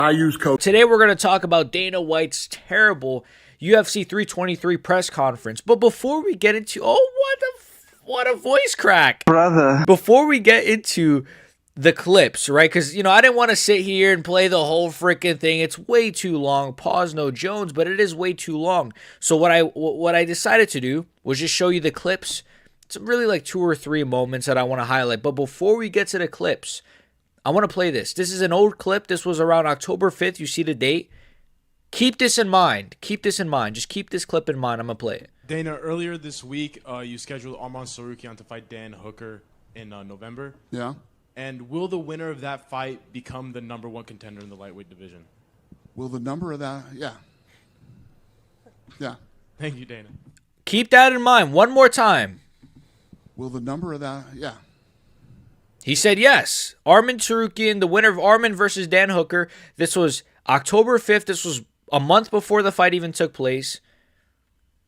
I use code. Today we're going to talk about Dana White's terrible UFC 323 press conference. But before we get into what a voice crack, brother. Before we get into the clips, right? Because I didn't want to sit here and play the whole freaking thing. It's way too long. Pause, no Jones, but it is way too long. So what I decided to do was just show you the clips. It's really like 2 or 3 moments that I want to highlight. But before we get to the clips, I want to play this. This is an old clip. This was around October 5th. You see the date. Keep this in mind. Keep this in mind. Just keep this clip in mind. I'm going to play it. Dana, earlier this week, you scheduled Arman Tsarukyan to fight Dan Hooker in November. Yeah. And will the winner of that fight become the #1 contender in the lightweight division? Will the number of that? Yeah. Yeah. Thank you, Dana. Keep that in mind. One more time. Will the number of that? Yeah. He said yes. Arman Tsarukyan, the winner of Arman versus Dan Hooker. This was October 5th. This was a month before the fight even took place.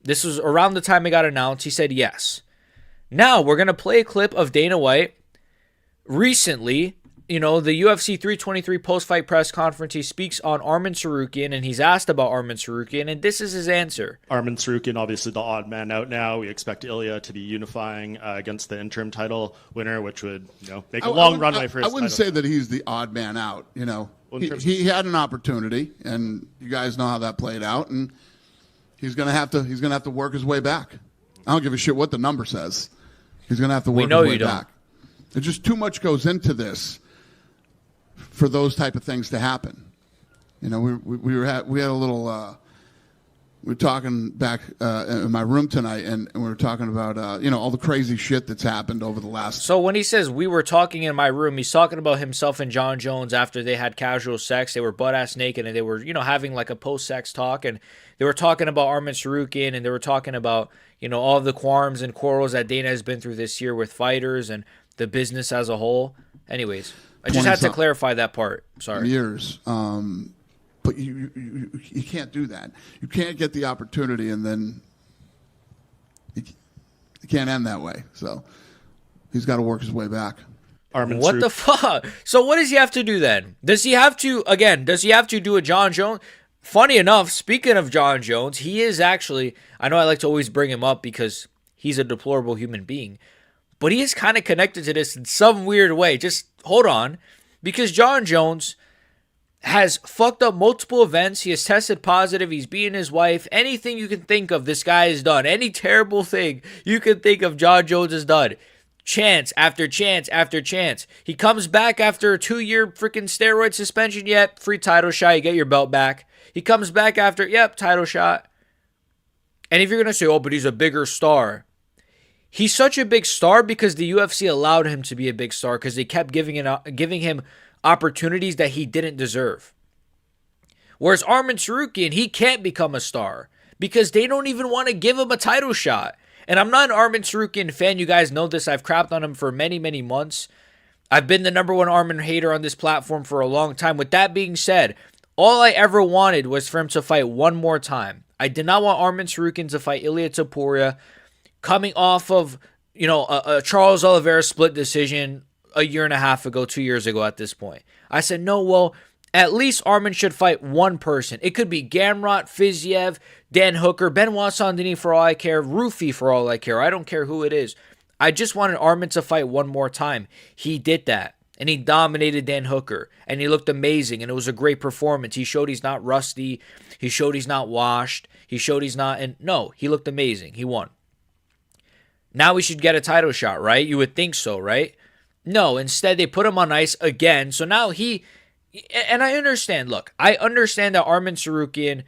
This was around the time it got announced. He said yes. Now, we're going to play a clip of Dana White. Recently, the UFC 323 post-fight press conference, he speaks on Arman Tsarukyan, and he's asked about Arman Tsarukyan, and this is his answer. Arman Tsarukyan, obviously the odd man out now. We expect Ilya to be unifying against the interim title winner, which would make a long runway for his I wouldn't title. say that he's the odd man out. He had an opportunity, and you guys know how that played out, and he's gonna have to work his way back. I don't give a shit what the number says. He's gonna have to work his way back. There's just too much goes into this for those type of things to happen. We had a little. We were talking back in my room tonight, and we were talking about all the crazy shit that's happened over the last. So when he says we were talking in my room, he's talking about himself and John Jones after they had casual sex. They were butt-ass naked, and they were having like a post-sex talk, and they were talking about Arman Tsarukyan, and they were talking about all of the qualms and quarrels that Dana has been through this year with fighters and the business as a whole. Anyways, I just had to clarify that part. Sorry. Years. But you can't do that. You can't get the opportunity and then you can't end that way. So he's got to work his way back. What the fuck? So what does he have to do then? Does he have to do a John Jones? Funny enough, speaking of John Jones, he is actually, I know I like to always bring him up because he's a deplorable human being, but he is kind of connected to this in some weird way. Just hold on. Because John Jones has fucked up multiple events. He has tested positive. He's beaten his wife. Anything you can think of, this guy has done. Any terrible thing you can think of, John Jones has done. Chance after chance after chance. He comes back after a 2-year freaking steroid suspension. Yep, free title shot. You get your belt back. He comes back after, title shot. And if you're going to say, but he's a bigger star. He's such a big star because the UFC allowed him to be a big star because they kept giving him opportunities that he didn't deserve. Whereas Arman Tsarukyan, he can't become a star because they don't even want to give him a title shot. And I'm not an Arman Tsarukyan fan. You guys know this. I've crapped on him for many, many months. I've been the #1 Arman hater on this platform for a long time. With that being said, all I ever wanted was for him to fight one more time. I did not want Arman Tsarukyan to fight Ilya Topuria coming off of, a Charles Oliveira split decision a year and a half ago, 2 years ago at this point. I said, no, well, at least Arman should fight one person. It could be Gamrot, Fiziev, Dan Hooker, Benoit Saint-Denis for all I care, Rufi for all I care. I don't care who it is. I just wanted Arman to fight one more time. He did that, and he dominated Dan Hooker, and he looked amazing, and it was a great performance. He showed he's not rusty. He showed he's not washed. He showed he's not, and no, he looked amazing. He won. Now we should get a title shot, right? You would think so, right? No, instead they put him on ice again. So now and I understand, look, I understand that Arman Tsarukyan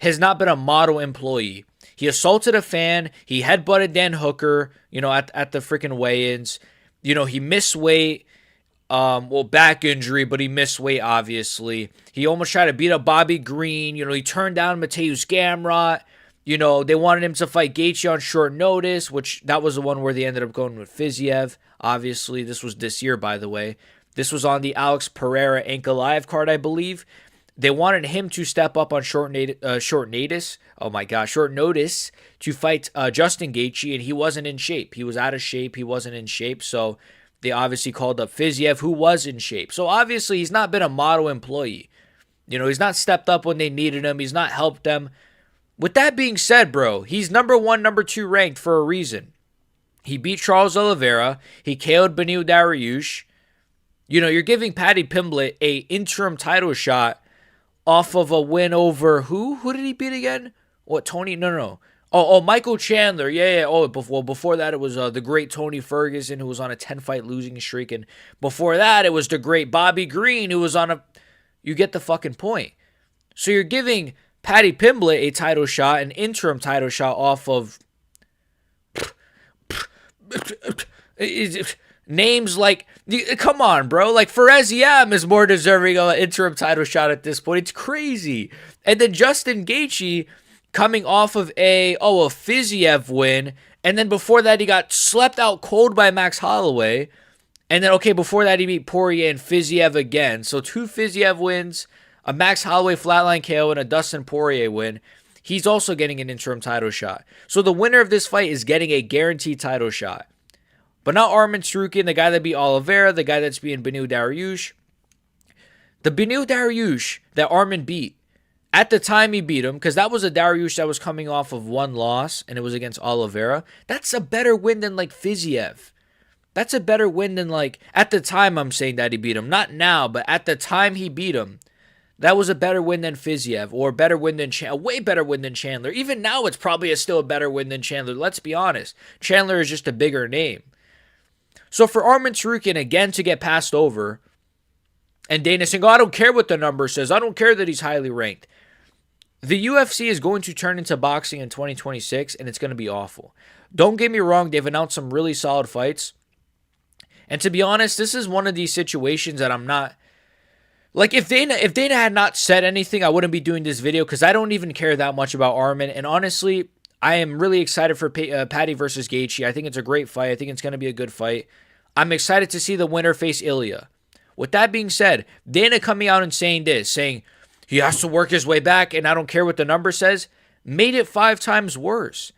has not been a model employee. He assaulted a fan. He headbutted Dan Hooker, at the freaking weigh-ins. He missed weight. Back injury, but he missed weight, obviously. He almost tried to beat up Bobby Green. He turned down Mateusz Gamrot. They wanted him to fight Gaethje on short notice, which that was the one where they ended up going with Fiziev. Obviously, this was this year, by the way. This was on the Alex Pereira Ankalaev card, I believe. They wanted him to step up on short notice to fight Justin Gaethje, and he wasn't in shape. He was out of shape. He wasn't in shape, so they obviously called up Fiziev, who was in shape. So obviously, he's not been a model employee. He's not stepped up when they needed him. He's not helped them. With that being said, bro, he's number 1, number 2 ranked for a reason. He beat Charles Oliveira. He KO'd Beneil Dariush. You're giving Paddy Pimblett a interim title shot off of a win over who? Who did he beat again? What, Tony? No. Oh, Michael Chandler. Yeah. Oh, before that, it was the great Tony Ferguson, who was on a 10-fight losing streak. And before that, it was the great Bobby Green, who was on a... You get the fucking point. So you're giving Paddy Pimblett a title shot, an interim title shot off of... names like... Come on, bro. Like, Fares Yam is more deserving of an interim title shot at this point. It's crazy. And then Justin Gaethje... coming off of a Fiziev win, and then before that he got slept out cold by Max Holloway, and then before that he beat Poirier and Fiziev again. So 2 Fiziev wins, a Max Holloway flatline KO, and a Dustin Poirier win. He's also getting an interim title shot. So the winner of this fight is getting a guaranteed title shot. But not Arman Tsarukyan, the guy that beat Oliveira, the guy that's beating Beneil Dariush. The Beneil Dariush that Arman beat, at the time he beat him, because that was a Dariush that was coming off of 1 loss, and it was against Oliveira. That's a better win than Fiziev. That's a better win than at the time I'm saying that he beat him. Not now, but at the time he beat him. That was a better win than Fiziev, or better win than a way better win than Chandler. Even now it's probably still a better win than Chandler. Let's be honest. Chandler is just a bigger name. So for Arman Tsarukyan again to get passed over, and Dana saying, I don't care what the number says. I don't care that he's highly ranked. The UFC is going to turn into boxing in 2026, and it's going to be awful. Don't get me wrong, they've announced some really solid fights. And to be honest, this is one of these situations that I'm not... if Dana had not said anything, I wouldn't be doing this video, because I don't even care that much about Arman. And honestly, I am really excited for Paddy versus Gaethje. I think it's a great fight. I think it's going to be a good fight. I'm excited to see the winner face Ilya. With that being said, Dana coming out and saying this, saying... he has to work his way back, and I don't care what the number says, made it 5 times worse.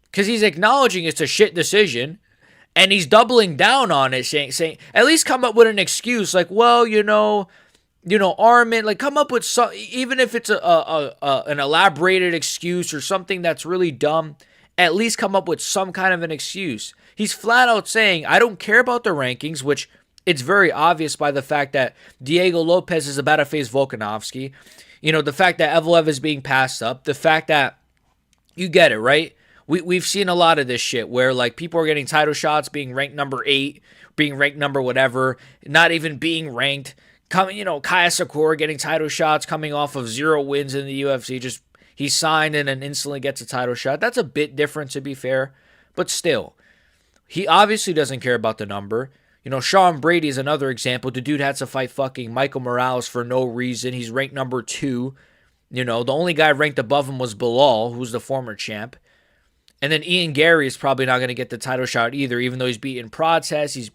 Because he's acknowledging it's a shit decision, and he's doubling down on it, saying at least come up with an excuse, Arman, come up with some, even if it's an elaborated excuse or something that's really dumb, at least come up with some kind of an excuse. He's flat out saying, I don't care about the rankings, which... it's very obvious by the fact that Diego Lopez is about to face Volkanovski. The fact that Evloev is being passed up. The fact that, you get it, right? We've seen a lot of this shit where, people are getting title shots, being ranked number 8, being ranked number whatever, not even being ranked. Kaya Sakura getting title shots, coming off of 0 wins in the UFC. Just, he signed and then instantly gets a title shot. That's a bit different, to be fair. But still, he obviously doesn't care about the number. Sean Brady is another example. The dude had to fight fucking Michael Morales for no reason. He's ranked number 2. The only guy ranked above him was Bilal, who's the former champ. And then Ian Gary is probably not going to get the title shot either, even though he's beaten Protes. He's,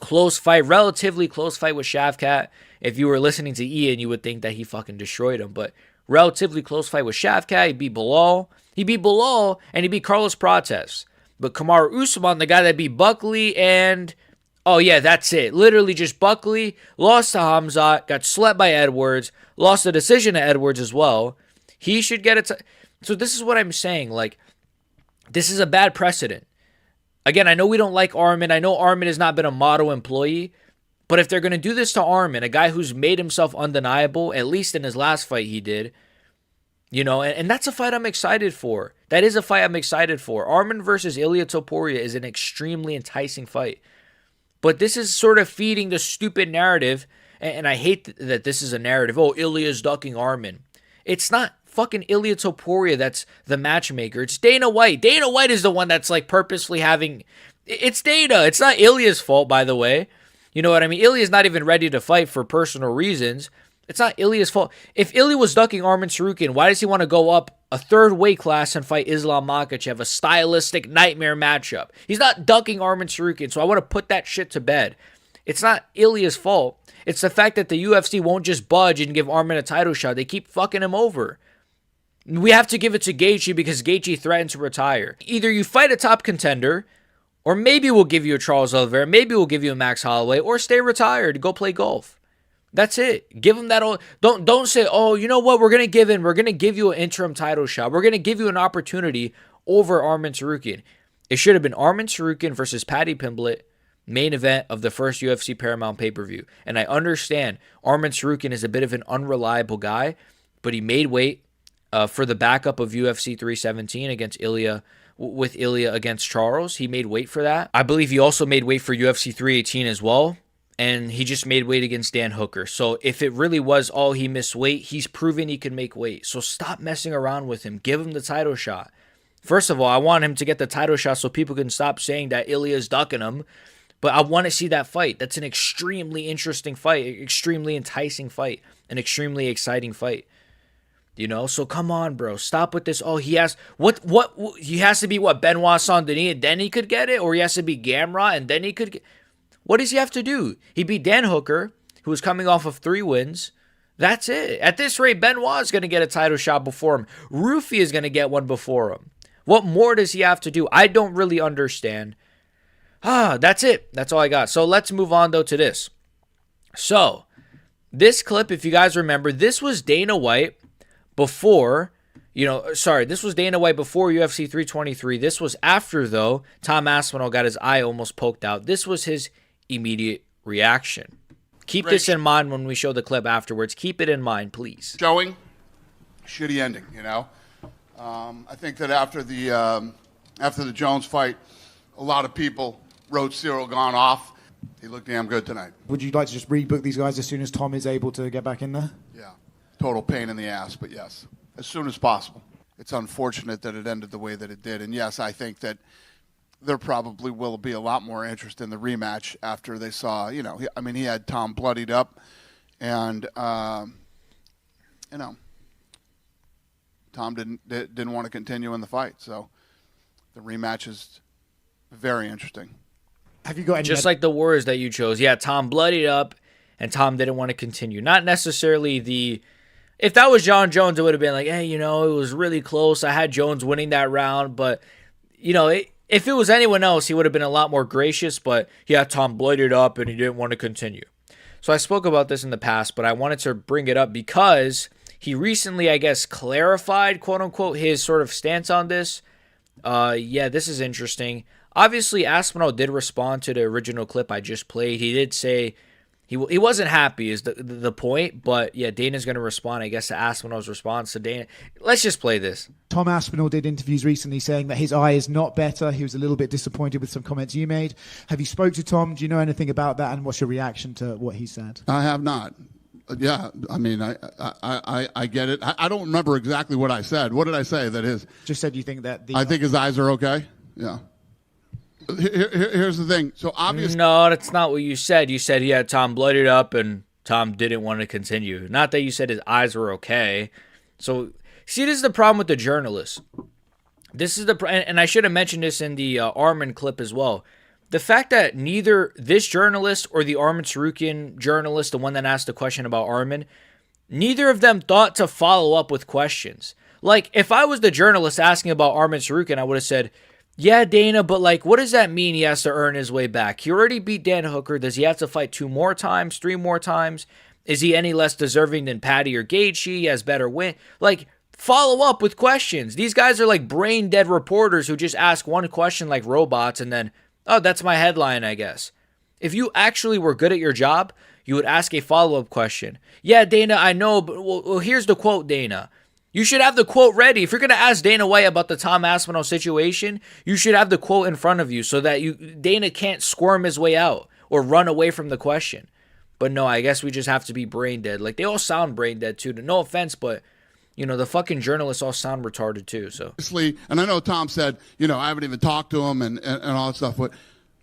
close fight, relatively close fight with Shavkat. If you were listening to Ian, you would think that he fucking destroyed him. But relatively close fight with Shavkat. He beat Bilal. And he beat Carlos Protes. But Kamaru Usman, the guy that beat Buckley and... oh, yeah, that's it. Literally just Buckley, lost to Hamzat, got slept by Edwards, lost the decision to Edwards as well. He should get it. So this is what I'm saying. This is a bad precedent. Again, I know we don't like Arman. I know Arman has not been a model employee. But if they're going to do this to Arman, a guy who's made himself undeniable, at least in his last fight he did, and that's a fight I'm excited for. That is a fight I'm excited for. Arman versus Ilia Topuria is an extremely enticing fight. But this is sort of feeding the stupid narrative, and I hate that this is a narrative. Oh, Ilya's ducking Arman. It's not fucking Ilia Topuria that's the matchmaker. It's Dana White. Dana White is the one that's purposefully having... it's Dana. It's not Ilya's fault, by the way. You know what I mean? Ilya's not even ready to fight for personal reasons. It's not Ilya's fault. If Ilya was ducking Arman Tsarukyan, why does he want to go up a 3rd weight class and fight Islam Makhachev, a stylistic nightmare matchup? He's not ducking Arman Tsarukyan, so I want to put that shit to bed. It's not Ilya's fault. It's the fact that the UFC won't just budge and give Arman a title shot. They keep fucking him over. We have to give it to Gaethje because Gaethje threatened to retire. Either you fight a top contender, or maybe we'll give you a Charles Oliveira, maybe we'll give you a Max Holloway, or stay retired, go play golf. That's it. Give him that. Don't say, oh, you know what? We're gonna give you an interim title shot. We're gonna give you an opportunity over Arman Tsarukyan. It should have been Arman Tsarukyan versus Paddy Pimblett, main event of the first UFC Paramount pay-per-view. And I understand Arman Tsarukyan is a bit of an unreliable guy, but he made weight for the backup of UFC 317 against Ilya against Charles. He made weight for that. I believe he also made weight for UFC 318 as well. And he just made weight against Dan Hooker. So if it really was all he missed weight, he's proven he can make weight. So stop messing around with him. Give him the title shot. First of all, I want him to get the title shot so people can stop saying that Ilya's ducking him. But I want to see that fight. That's an extremely interesting fight, extremely enticing fight, an extremely exciting fight. You know, so come on, bro. Stop with this. Oh, he has he has to be Benoit Saint-Denis and then he could get it, or he has to be Gamrot and then he could get. What does he have to do? He beat Dan Hooker, who was coming off of 3 wins. That's it. At this rate, Benoit is going to get a title shot before him. Rufy is going to get one before him. What more does he have to do? I don't really understand. That's it. That's all I got. So let's move on, though, to this. So, this clip, if you guys remember, this was Dana White before, this was Dana White before UFC 323. This was after, though, Tom Aspinall got his eye almost poked out. This was his immediate reaction. Keep this in mind when we show the clip afterwards. Keep it in mind, please. Showing, shitty ending, I think that after the Jones fight, a lot of people wrote Cyril Gane off. He looked damn good tonight. Would you like to just rebook these guys as soon as Tom is able to get back in there? Yeah. Total pain in the ass, but yes, as soon as possible. It's unfortunate that it ended the way that it did. And yes, I think that there probably will be a lot more interest in the rematch after they saw, he had Tom bloodied up and, Tom didn't want to continue in the fight. So the rematch is very interesting. Have you got any just like the words that you chose? Yeah, Tom bloodied up and Tom didn't want to continue. Not necessarily if that was John Jones, it would have been like, hey, it was really close. I had Jones winning that round, but, if it was anyone else, he would have been a lot more gracious, but yeah, Tom bloodied up and he didn't want to continue. So I spoke about this in the past, but I wanted to bring it up because he recently, I guess, clarified, quote unquote, his sort of stance on this. This is interesting. Obviously, Aspinall did respond to the original clip I just played. He did say he wasn't happy is the point, but yeah, Dana's going to respond, I guess, to Aspinall's response to Dana. Let's just play this. Tom Aspinall did interviews recently saying that his eye is not better. He was a little bit disappointed with some comments you made. Have you spoke to Tom? Do you know anything about that? And what's your reaction to what he said? I have not. Yeah, I mean, I get it. I don't remember exactly what I said. What did I say? Just said you think that I think his eyes are okay. Yeah. Here's the thing. So obviously, no, that's not what you said. You said he had Tom bloodied up and Tom didn't want to continue. Not that you said his eyes were okay. So see, this is the problem with the journalists. This is and I should have mentioned this in the Arman clip as well. The fact that neither this journalist or the Arman Tsarukyan journalist, the one that asked the question about Arman, neither of them thought to follow up with questions. Like, if I was the journalist asking about Arman Tsarukyan, I would have said, yeah, Dana, but what does that mean he has to earn his way back? He already beat Dan Hooker. Does he have to fight 2 more times, 3 more times? Is he any less deserving than Paddy or Gaethje? He has better win. Follow up with questions. These guys are like brain dead reporters who just ask one question like robots and then, oh, that's my headline, I guess. If you actually were good at your job, you would ask a follow-up question. Yeah, Dana, I know, but well, here's the quote, Dana. You should have the quote ready. If you're going to ask Dana White about the Tom Aspinall situation, you should have the quote in front of you so that Dana can't squirm his way out or run away from the question. But no, I guess we just have to be brain dead. They all sound brain dead too. No offense, but the fucking journalists all sound retarded too. So obviously, and I know Tom said, I haven't even talked to him and all that stuff, but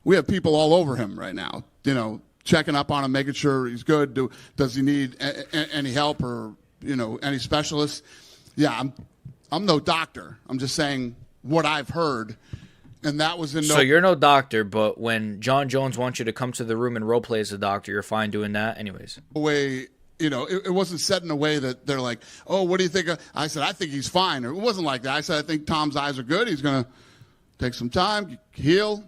we have people all over him right now, checking up on him, making sure he's good. Does he need any help or, any specialists? Yeah, I'm no doctor. I'm just saying what I've heard, and that was in no. So you're no doctor, but when John Jones wants you to come to the room and role play as a doctor, you're fine doing that, anyways. Way, it wasn't said in a way that they're like, oh, what do you think? I said, I think he's fine. Or it wasn't like that. I said, I think Tom's eyes are good. He's gonna take some time, heal,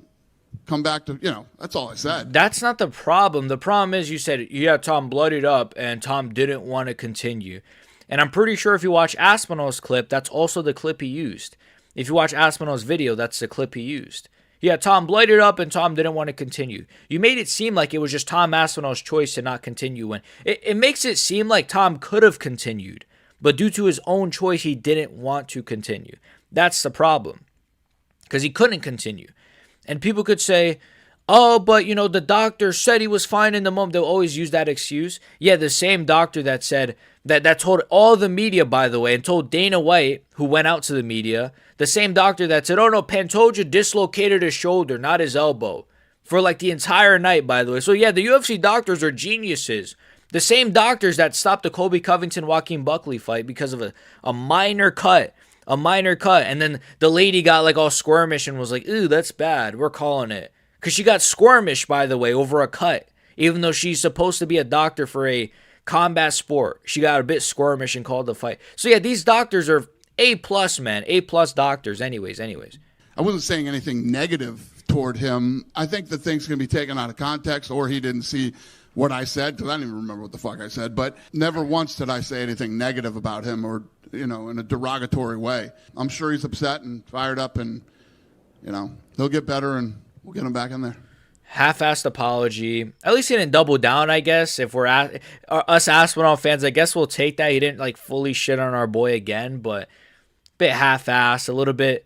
come back to, that's all I said. That's not the problem. The problem is you said, yeah, Tom bloodied up and Tom didn't want to continue. And I'm pretty sure if you watch Aspinall's clip, that's also the clip he used. If you watch Aspinall's video, that's the clip he used. Yeah, Tom bloodied up and Tom didn't want to continue. You made it seem like it was just Tom Aspinall's choice to not continue. When it makes it seem like Tom could have continued, but due to his own choice, he didn't want to continue. That's the problem. Because he couldn't continue. And people could say, oh, but, the doctor said he was fine in the moment. They'll always use that excuse. Yeah, the same doctor that said, that told all the media, by the way, and told Dana White, who went out to the media, the same doctor that said, oh, no, Pantoja dislocated his shoulder, not his elbow, for like the entire night, by the way. So, yeah, the UFC doctors are geniuses. The same doctors that stopped the Colby Covington-Joaquin Buckley fight because of a minor cut. A minor cut. And then the lady got like all squirmish and was like, ooh, that's bad. We're calling it. Because she got squirmish, by the way, over a cut. Even though she's supposed to be a doctor for a combat sport. She got a bit squirmish and called the fight. So, yeah, these doctors are A+, man. A+ doctors. Anyways. I wasn't saying anything negative toward him. I think the thing's going to be taken out of context, or he didn't see what I said, because I don't even remember what the fuck I said. But never once did I say anything negative about him or, in a derogatory way. I'm sure he's upset and fired up, and, he'll get better and we'll get him back in there. Half-assed apology. At least he didn't double down, I guess. If we're us Aspinall fans, I guess we'll take that. He didn't fully shit on our boy again, but a bit half-assed, a little bit.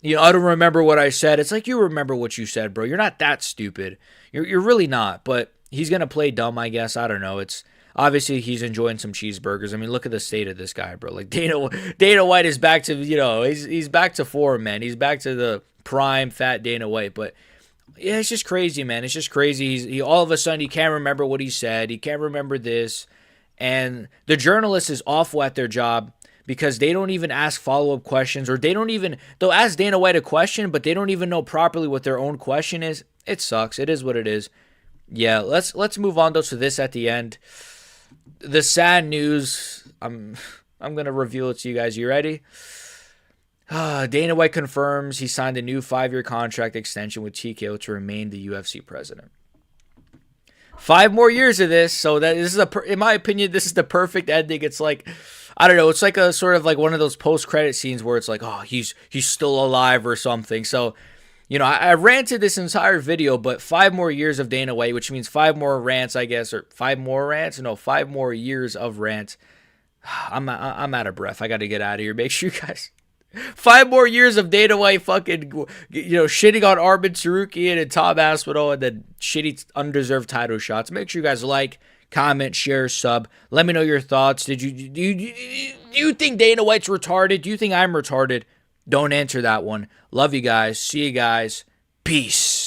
I don't remember what I said. It's like, you remember what you said, bro. You're not that stupid. You're really not. But he's gonna play dumb, I guess. I don't know. It's obviously he's enjoying some cheeseburgers. I mean, look at the state of this guy, bro. Like Dana White is back to he's back to form, man. He's back to the prime fat Dana White, but. Yeah, it's just crazy, man. It's just crazy. He all of a sudden he can't remember what he said. He can't remember this. And the journalist is awful at their job because they don't even ask follow-up questions, or they'll ask Dana White a question, but they don't even know properly what their own question is. It sucks. It is what it is. Yeah, let's move on though to this at the end. The sad news. I'm gonna reveal it to you guys. You ready? Dana White confirms he signed a new 5-year contract extension with TKO to remain the UFC president. 5 more years of this, so in my opinion, this is the perfect ending. It's like, I don't know, it's like a sort of like one of those post-credit scenes where it's like, oh, he's still alive or something. So, I ranted this entire video, but 5 more years of Dana White, which means 5 more rants, I guess, or 5 more rants? No, 5 more years of rants. I'm out of breath. I got to get out of here. Make sure you guys... 5 more years of Dana White fucking, shitting on Arman Tsarukyan and Tom Aspinall and then shitty undeserved title shots. Make sure you guys like, comment, share, sub. Let me know your thoughts. Do you think Dana White's retarded? Do you think I'm retarded? Don't answer that one. Love you guys. See you guys. Peace.